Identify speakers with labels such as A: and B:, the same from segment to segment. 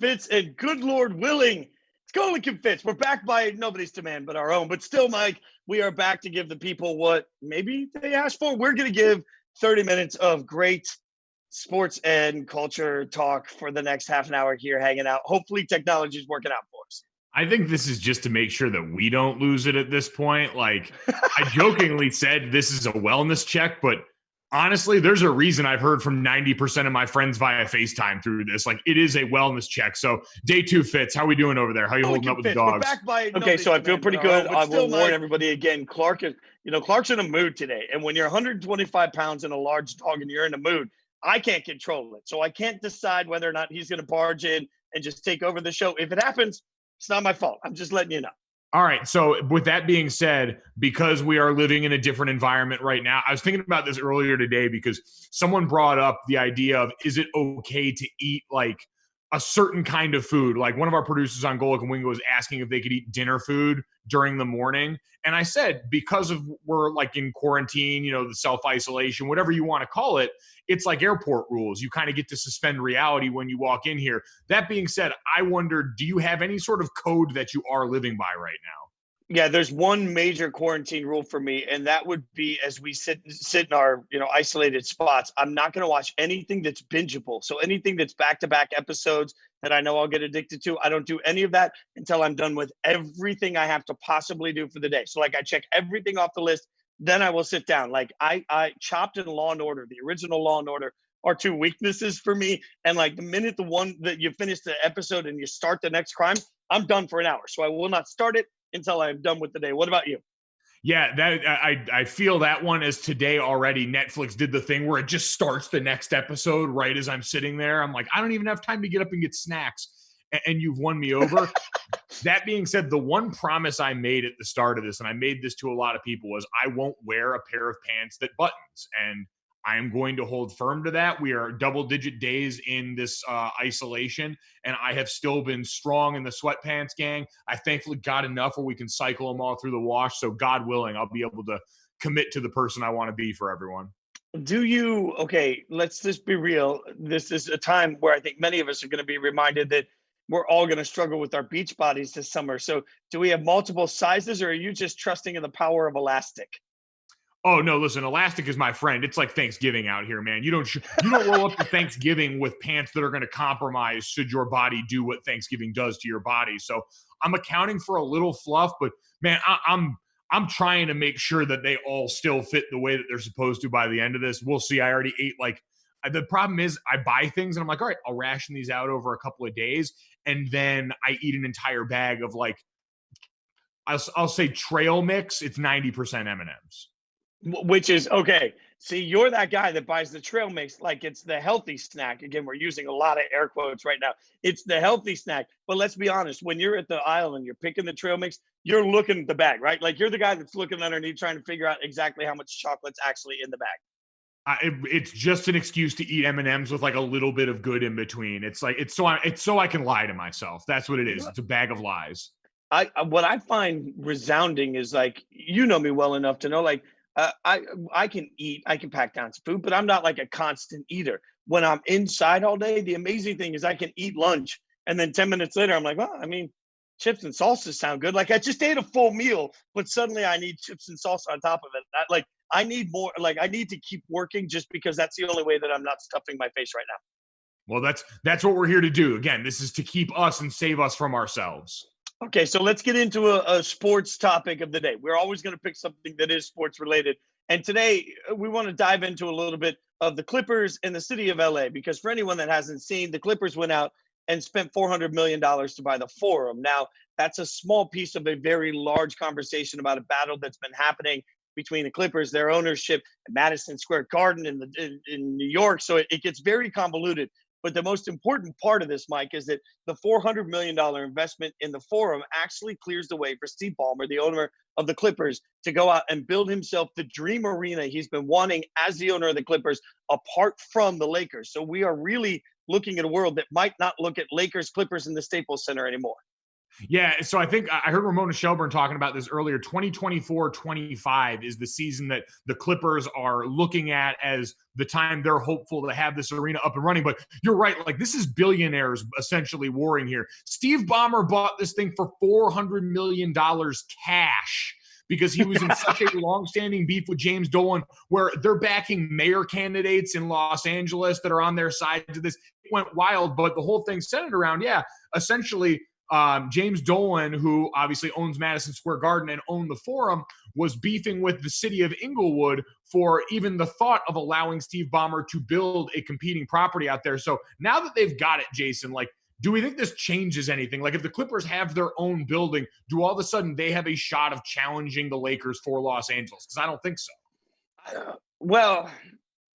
A: Fitz, and good Lord willing, it's Golic and Fitz. We're back by nobody's demand but our own. But still, Mike, we are back to give the people what maybe they asked for. We're going to give 30 minutes of great sports and culture talk for the next half an hour here hanging out. Hopefully technology is working out for us.
B: I think this is just to make sure that we don't lose it at this point. Like, I jokingly said this is a wellness check, but honestly, there's a reason I've heard from 90% of my friends via FaceTime through this. Like, it is a wellness check. So, day 2, Fitz, how are we doing over there? How are you holding up with the dogs?
A: We're back by
C: okay, so I feel pretty good. I will warn
A: everybody again. Clark's in a mood today. And when you're 125 pounds and a large dog and you're in a mood, I can't control it. So I can't decide whether or not he's going to barge in and just take over the show. If it happens, it's not my fault. I'm just letting you know.
B: All right. So with that being said, because we are living in a different environment right now, I was thinking about this earlier today because someone brought up the idea of, is it okay to eat like a certain kind of food? Like one of our producers on Golic and Wingo was asking if they could eat dinner food during the morning. And I said, because we're like in quarantine, the self-isolation, whatever you want to call it, it's like airport rules. You kind of get to suspend reality when you walk in here. That being said, I wonder, do you have any sort of code that you are living by right now?
A: Yeah, there's one major quarantine rule for me, and that would be as we sit in our isolated spots, I'm not going to watch anything that's bingeable. So anything that's back-to-back episodes that I know I'll get addicted to, I don't do any of that until I'm done with everything I have to possibly do for the day. So like I check everything off the list, then I will sit down. Like I Chopped and Law and Order, the original Law and Order, are two weaknesses for me. And like the minute the one that you finish the episode and you start the next crime, I'm done for an hour. So I will not start it until I'm done with the day. What about you?
B: Yeah, that I feel that one as today already. Netflix did the thing where it just starts the next episode right as I'm sitting there. I'm like, I don't even have time to get up and get snacks. And you've won me over. That being said, the one promise I made at the start of this, and I made this to a lot of people, was I won't wear a pair of pants that buttons. And I am going to hold firm to that. We are double-digit days in this isolation, and I have still been strong in the sweatpants gang. I thankfully got enough where we can cycle them all through the wash, so God willing, I'll be able to commit to the person I want to be for everyone.
A: Okay, let's just be real. This is a time where I think many of us are going to be reminded that we're all going to struggle with our beach bodies this summer. So do we have multiple sizes, or are you just trusting in the power of elastic?
B: Oh, no, listen, elastic is my friend. It's like Thanksgiving out here, man. You don't roll up to Thanksgiving with pants that are going to compromise should your body do what Thanksgiving does to your body. So I'm accounting for a little fluff, but man, I'm trying to make sure that they all still fit the way that they're supposed to by the end of this. We'll see. I already ate the problem is I buy things and I'm like, all right, I'll ration these out over a couple of days. And then I eat an entire bag of I'll say trail mix. It's 90% M&Ms.
A: Which is okay. See, you're that guy that buys the trail mix like it's the healthy snack. Again, we're using a lot of air quotes right now. It's the healthy snack. But let's be honest, when you're at the aisle and you're picking the trail mix, you're looking at the bag, right? Like you're the guy that's looking underneath trying to figure out exactly how much chocolate's actually in the bag.
B: It's just an excuse to eat M&Ms with like a little bit of good in between. It's so I can lie to myself. That's what it is. It's a bag of lies.
A: What I find resounding is you know me well enough to know I can eat, I can pack down some food, but I'm not like a constant eater. When I'm inside all day, the amazing thing is I can eat lunch. And then 10 minutes later, I'm like, well, chips and salsa sound good. Like I just ate a full meal, but suddenly I need chips and salsa on top of it. I need more, I need to keep working just because that's the only way that I'm not stuffing my face right now.
B: Well, that's what we're here to do. Again, this is to keep us and save us from ourselves.
A: Okay, so let's get into a sports topic of the day. We're always going to pick something that is sports related. And today we want to dive into a little bit of the Clippers and the city of LA, because for anyone that hasn't seen, the Clippers went out and spent $400 million to buy the Forum. Now, that's a small piece of a very large conversation about a battle that's been happening between the Clippers, their ownership, and Madison Square Garden in New York. So it gets very convoluted. But the most important part of this, Mike, is that the $400 million investment in the Forum actually clears the way for Steve Ballmer, the owner of the Clippers, to go out and build himself the dream arena he's been wanting as the owner of the Clippers, apart from the Lakers. So we are really looking at a world that might not look at Lakers, Clippers, and the Staples Center anymore.
B: Yeah, so I think I heard Ramona Shelburne talking about this earlier. 2024-25 is the season that the Clippers are looking at as the time they're hopeful to have this arena up and running. But you're right, like this is billionaires essentially warring here. Steve Ballmer bought this thing for $400 million cash because he was in such a long-standing beef with James Dolan, where they're backing mayor candidates in Los Angeles that are on their side to this. It went wild, but the whole thing centered around, essentially James Dolan, who obviously owns Madison Square Garden and owned the Forum, was beefing with the city of Inglewood for even the thought of allowing Steve Ballmer to build a competing property out there. So now that they've got it, Jason, like, do we think this changes anything? Like if the Clippers have their own building, do all of a sudden they have a shot of challenging the Lakers for Los Angeles? Because I don't think so.
A: Well,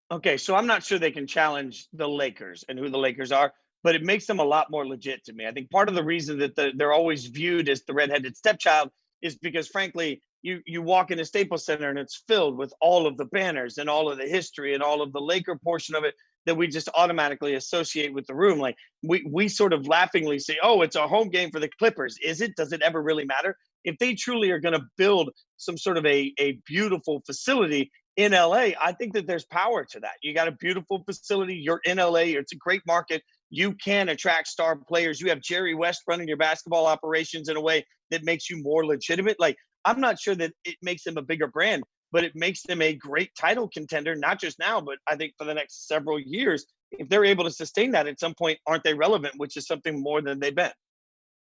A: okay, so I'm not sure they can challenge the Lakers and who the Lakers are, but it makes them a lot more legit to me. I think part of the reason that they're always viewed as the redheaded stepchild is because, frankly, you walk into Staples Center and it's filled with all of the banners and all of the history and all of the Laker portion of it that we just automatically associate with the room. Like we sort of laughingly say, oh, it's a home game for the Clippers. Is it? Does it ever really matter? If they truly are going to build some sort of a beautiful facility in LA, I think that there's power to that. You got a beautiful facility. You're in LA. It's a great market. You can attract star players. You have Jerry West running your basketball operations in a way that makes you more legitimate. Like, I'm not sure that it makes them a bigger brand, but it makes them a great title contender, not just now, but I think for the next several years. If they're able to sustain that at some point, aren't they relevant, which is something more than they've been.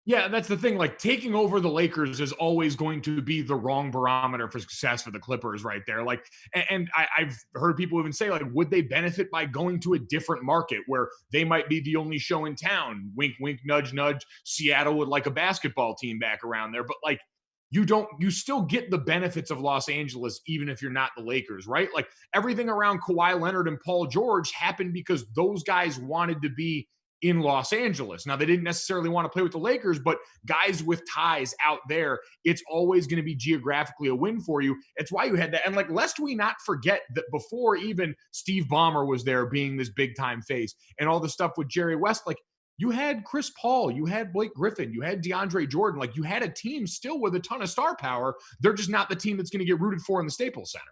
B: Yeah, that's the thing. Like taking over the Lakers is always going to be the wrong barometer for success for the Clippers right there. Like, and I've heard people even say, like, would they benefit by going to a different market where they might be the only show in town? Wink, wink, nudge, nudge. Seattle would like a basketball team back around there. But like, you still get the benefits of Los Angeles, even if you're not the Lakers, right? Like everything around Kawhi Leonard and Paul George happened because those guys wanted to be in Los Angeles. Now, they didn't necessarily want to play with the Lakers, but guys with ties out there, it's always going to be geographically a win for you. It's why you had that. And like, lest we not forget that before even Steve Ballmer was there being this big time face and all the stuff with Jerry West, like you had Chris Paul, you had Blake Griffin, you had DeAndre Jordan, like you had a team still with a ton of star power. They're just not the team that's going to get rooted for in the Staples Center.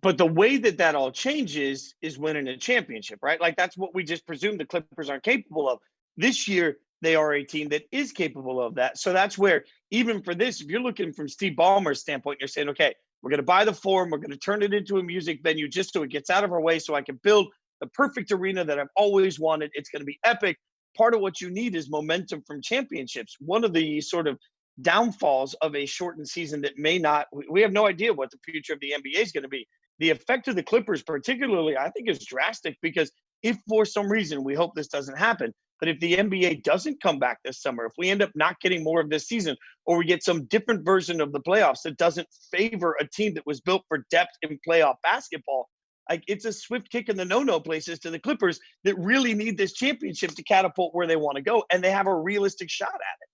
A: But the way that all changes is winning a championship, right? Like that's what we just presumed the Clippers aren't capable of. This year, they are a team that is capable of that. So that's where, even for this, if you're looking from Steve Ballmer's standpoint, you're saying, okay, we're going to buy the Forum, we're going to turn it into a music venue just so it gets out of our way so I can build the perfect arena that I've always wanted. It's going to be epic. Part of what you need is momentum from championships. One of the sort of downfalls of a shortened season that may not, we have no idea what the future of the NBA is going to be. The effect of the Clippers particularly, I think, is drastic because if for some reason, we hope this doesn't happen, but if the NBA doesn't come back this summer, if we end up not getting more of this season, or we get some different version of the playoffs that doesn't favor a team that was built for depth in playoff basketball, like it's a swift kick in the no-no places to the Clippers that really need this championship to catapult where they want to go, and they have a realistic shot at it.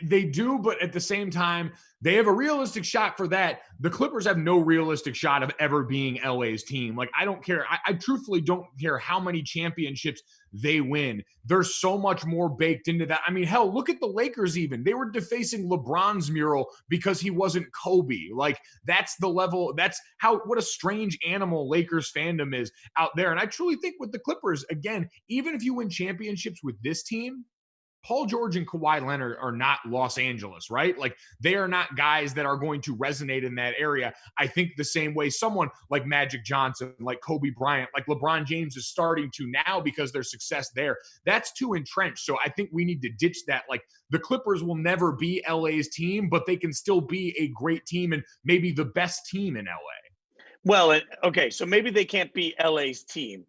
B: They do, but at the same time, they have a realistic shot for that. The Clippers have no realistic shot of ever being LA's team. Like, I don't care. I truthfully don't care how many championships they win. There's so much more baked into that. I mean, hell, look at the Lakers even. They were defacing LeBron's mural because he wasn't Kobe. Like, that's the level. That's what a strange animal Lakers fandom is out there. And I truly think with the Clippers, again, even if you win championships with this team, Paul George and Kawhi Leonard are not Los Angeles, right? Like they are not guys that are going to resonate in that area. I think the same way someone like Magic Johnson, like Kobe Bryant, like LeBron James is starting to now because their success there. That's too entrenched. So I think we need to ditch that. Like the Clippers will never be LA's team, but they can still be a great team and maybe the best team in LA.
A: Well, okay, so maybe they can't be LA's team,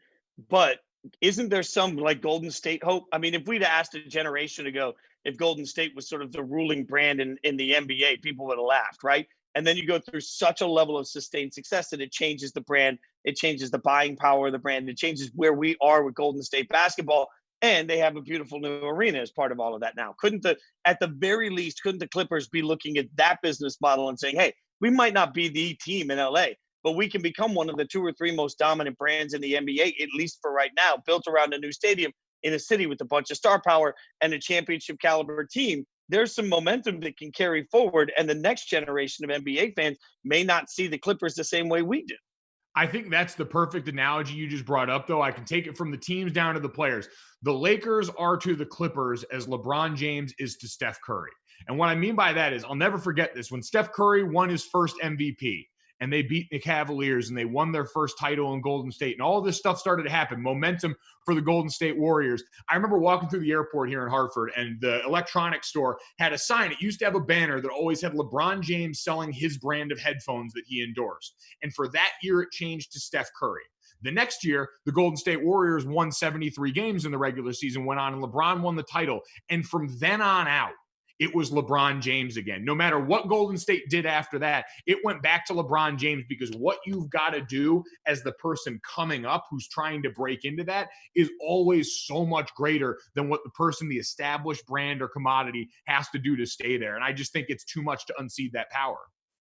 A: but isn't there some like Golden State hope? I mean, if we'd asked a generation ago if Golden State was sort of the ruling brand in the NBA, people would have laughed, right? And then you go through such a level of sustained success that it changes the brand, it changes the buying power of the brand, it changes where we are with Golden State basketball, and they have a beautiful new arena as part of all of that now. At the very least, couldn't the Clippers be looking at that business model and saying, hey, we might not be the team in LA, but we can become one of the 2 or 3 most dominant brands in the NBA, at least for right now, built around a new stadium in a city with a bunch of star power and a championship caliber team. there's some momentum that can carry forward, and the next generation of NBA fans may not see the Clippers the same way we do.
B: I think that's the perfect analogy you just brought up, though. I can take it from the teams down to the players. The Lakers are to the Clippers as LeBron James is to Steph Curry. And what I mean by that is, I'll never forget this. When Steph Curry won his first MVP and they beat the Cavaliers and they won their first title in Golden State, and all this stuff started to happen, momentum for the Golden State Warriors. I remember walking through the airport here in Hartford, and the electronics store had a sign. It used to have a banner that always had LeBron James selling his brand of headphones that he endorsed. And for that year, it changed to Steph Curry. The next year, the Golden State Warriors won 73 games in the regular season, went on, and LeBron won the title. And from then on out, it was LeBron James again. No matter what Golden State did after that, it went back to LeBron James, because what you've got to do as the person coming up who's trying to break into that is always so much greater than what the person, the established brand or commodity, has to do to stay there. And I just think it's too much to unseat that power.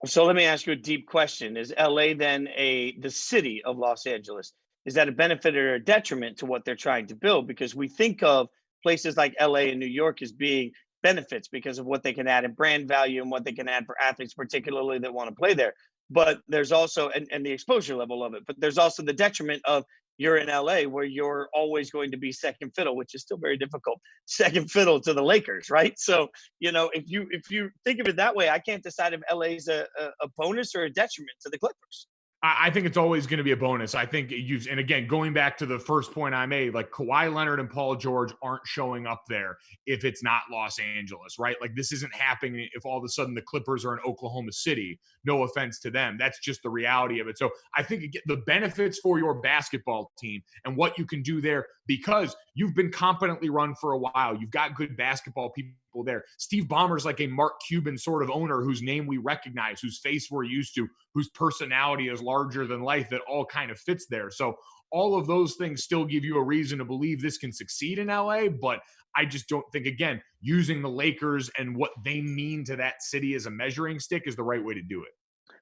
A: So let me ask you a deep question. Is LA then the city of Los Angeles? Is that a benefit or a detriment to what they're trying to build? Because we think of places like LA and New York as being benefits because of what they can add in brand value and what they can add for athletes, particularly that want to play there. But there's also, and the exposure level of it, but there's also the detriment of you're in LA where you're always going to be second fiddle, which is still very difficult, second fiddle to the Lakers, right? So, if you think of it that way, I can't decide if LA is a bonus or a detriment to the Clippers.
B: I think it's always going to be a bonus. I think and again, going back to the first point I made, like Kawhi Leonard and Paul George aren't showing up there if it's not Los Angeles, right? Like this isn't happening if all of a sudden the Clippers are in Oklahoma City. No offense to them. That's just the reality of it. So I think the benefits for your basketball team and what you can do there, because you've been competently run for a while. You've got good basketball people there. Steve Ballmer's like a Mark Cuban sort of owner whose name we recognize, whose face we're used to, whose personality is larger than life, that all kind of fits there. So all of those things still give you a reason to believe this can succeed in LA, but I just don't think, again, using the Lakers and what they mean to that city as a measuring stick is the right way to do it.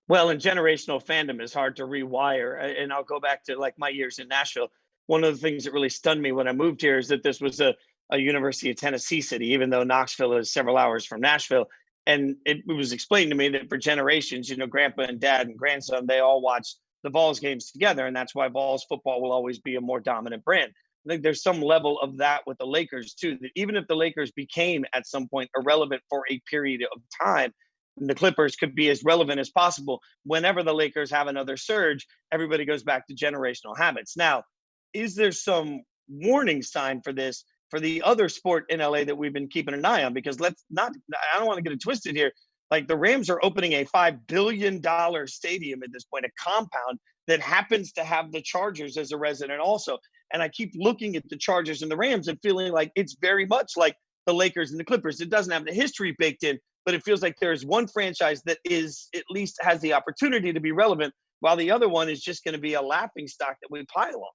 A: Well, and generational fandom is hard to rewire. And I'll go back to like my years in Nashville. One of the things that really stunned me when I moved here is that this was a University of Tennessee city, even though Knoxville is several hours from Nashville. And it was explained to me that for generations, grandpa and dad and grandson, they all watched the Vols games together. And that's why Vols football will always be a more dominant brand. I think there's some level of that with the Lakers too, that even if the Lakers became at some point irrelevant for a period of time, the Clippers could be as relevant as possible. Whenever the Lakers have another surge, everybody goes back to generational habits. Now, is there some warning sign for this for the other sport in LA that we've been keeping an eye on? Because I don't want to get it twisted here. Like the Rams are opening a $5 billion stadium at this point, a compound that happens to have the Chargers as a resident also. And I keep looking at the Chargers and the Rams and feeling like it's very much like the Lakers and the Clippers. It doesn't have the history baked in, but it feels like there's one franchise that is at least has the opportunity to be relevant, while the other one is just going to be a laughing stock that we pile on.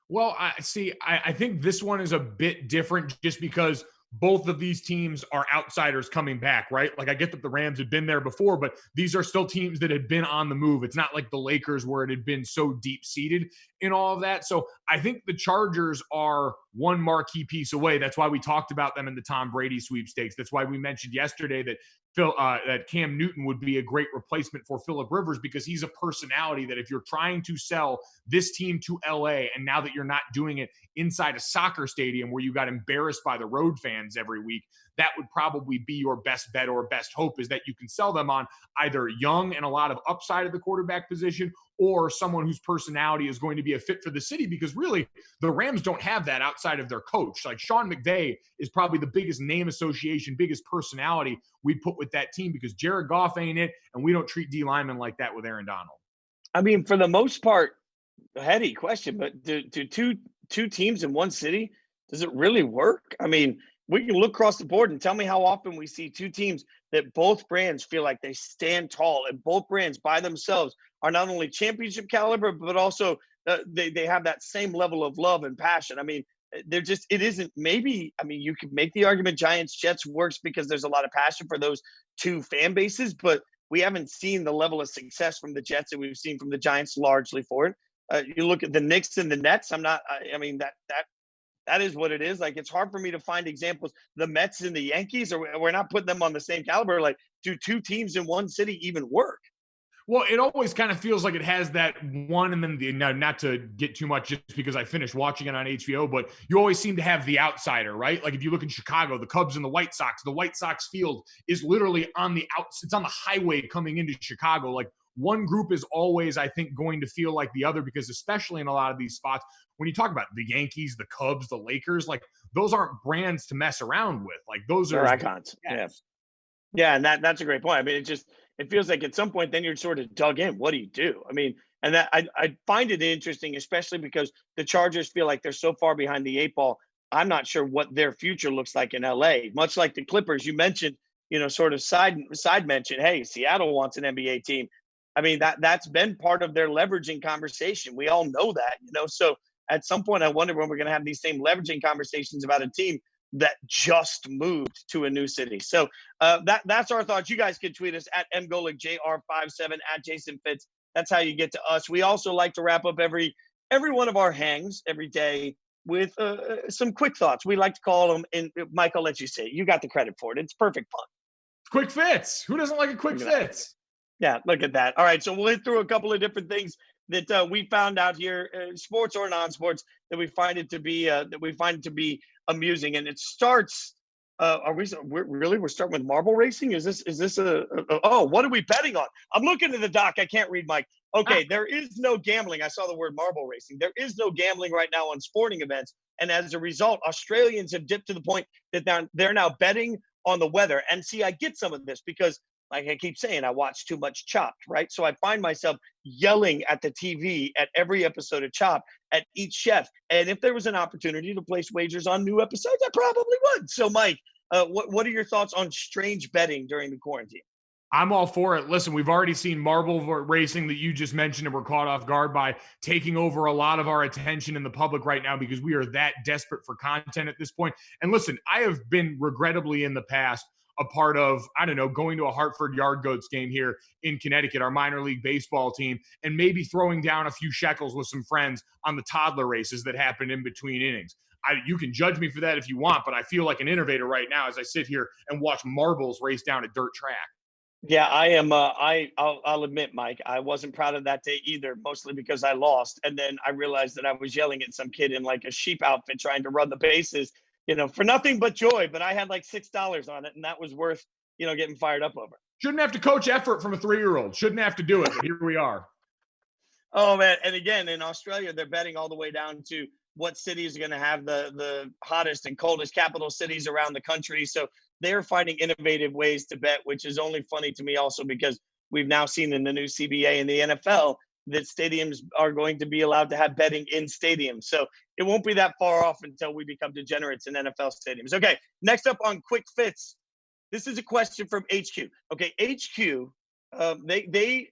B: Well, I think this one is a bit different just because both of these teams are outsiders coming back, right? Like I get that the Rams had been there before, but these are still teams that had been on the move. It's not like the Lakers where it had been so deep-seated in all of that. So I think the Chargers are one marquee piece away. That's why we talked about them in the Tom Brady sweepstakes. That's why we mentioned yesterday that that Cam Newton would be a great replacement for Phillip Rivers, because he's a personality that if you're trying to sell this team to LA, and now that you're not doing it inside a soccer stadium where you got embarrassed by the road fans every week, that would probably be your best bet or best hope, is that you can sell them on either young and a lot of upside at the quarterback position, or someone whose personality is going to be a fit for the city, because really the Rams don't have that outside of their coach. Like Sean McVay is probably the biggest name association, biggest personality we'd put with that team, because Jared Goff ain't it, and we don't treat D linemen like that with Aaron Donald.
A: I mean, for the most part, heady question, but do two teams in one city, does it really work? I mean, we can look across the board and tell me how often we see two teams that both brands feel like they stand tall, and both brands by themselves are not only championship caliber, but also they have that same level of love and passion. I mean, it isn't maybe, I mean, you could make the argument Giants Jets works because there's a lot of passion for those two fan bases, but we haven't seen the level of success from the Jets that we've seen from the Giants largely for it. You look at the Knicks and the Nets. I mean, that That is what it is. Like, it's hard for me to find examples. The Mets and the Yankees, or we're not putting them on the same caliber. Like, do two teams in one city even work?
B: Well, it always kind of feels like it has that one, and then now, not to get too much just because I finished watching it on HBO, but you always seem to have the outsider, right? Like if you look in Chicago, the Cubs and the White Sox field is literally on the it's on the highway coming into Chicago. Like one group is always, I think, going to feel like the other, because especially in a lot of these spots, when you talk about the Yankees, the Cubs, the Lakers, like those aren't brands to mess around with. Like those are
A: icons. Yeah. Yeah, and that's a great point. I mean, it feels like at some point then you're sort of dug in. What do you do? I mean, and that I find it interesting, especially because the Chargers feel like they're so far behind the eight ball. I'm not sure what their future looks like in LA. Much like the Clippers, you mentioned, sort of side mention. Hey, Seattle wants an NBA team. I mean, that's been part of their leveraging conversation. We all know that, So at some point, I wonder when we're going to have these same leveraging conversations about a team that just moved to a new city. So that's our thoughts. You guys can tweet us at mgolicjr57, at Jason Fitz. That's how you get to us. We also like to wrap up every one of our hangs every day with some quick thoughts. We like to call them, and Mike, I'll let you say it. You got the credit for it. It's perfect fun.
B: Quick fits. Who doesn't like a quick fits?
A: Yeah, look at that. All right, so we'll hit through a couple of different things that we found out here, sports or non-sports, that we find it to be amusing. And it starts. We're starting with marble racing? Is this what are we betting on? I'm looking at the doc. I can't read, Mike. Okay, there is no gambling. I saw the word marble racing. There is no gambling right now on sporting events, and as a result, Australians have dipped to the point that they're now betting on the weather. And see, I get some of this because, like I keep saying, I watch too much Chopped, right? So I find myself yelling at the TV at every episode of Chopped, at each chef. And if there was an opportunity to place wagers on new episodes, I probably would. So, Mike, what are your thoughts on strange betting during the quarantine?
B: I'm all for it. Listen, we've already seen marble racing that you just mentioned, and we're caught off guard by taking over a lot of our attention in the public right now because we are that desperate for content at this point. And listen, I have been regrettably in the past a part of, I don't know, going to a Hartford Yard Goats game here in Connecticut, our minor league baseball team, and maybe throwing down a few shekels with some friends on the toddler races that happen in between innings. You can judge me for that if you want, but I feel like an innovator right now as I sit here and watch marbles race down a dirt track.
A: Yeah, I am. I'll admit, Mike, I wasn't proud of that day either, mostly because I lost. And then I realized that I was yelling at some kid in like a sheep outfit trying to run the bases, for nothing but joy. But I had like $6 on it, and that was worth, getting fired up over.
B: Shouldn't have to coach effort from a 3-year-old. Shouldn't have to do it, but here we are.
A: Oh, man. And again, in Australia, they're betting all the way down to what cities are going to have the hottest and coldest capital cities around the country. So they're finding innovative ways to bet, which is only funny to me also because we've now seen in the new CBA and the NFL that stadiums are going to be allowed to have betting in stadiums. So it won't be that far off until we become degenerates in NFL stadiums. Okay, next up on Quick Fits. This is a question from HQ. Okay, HQ, they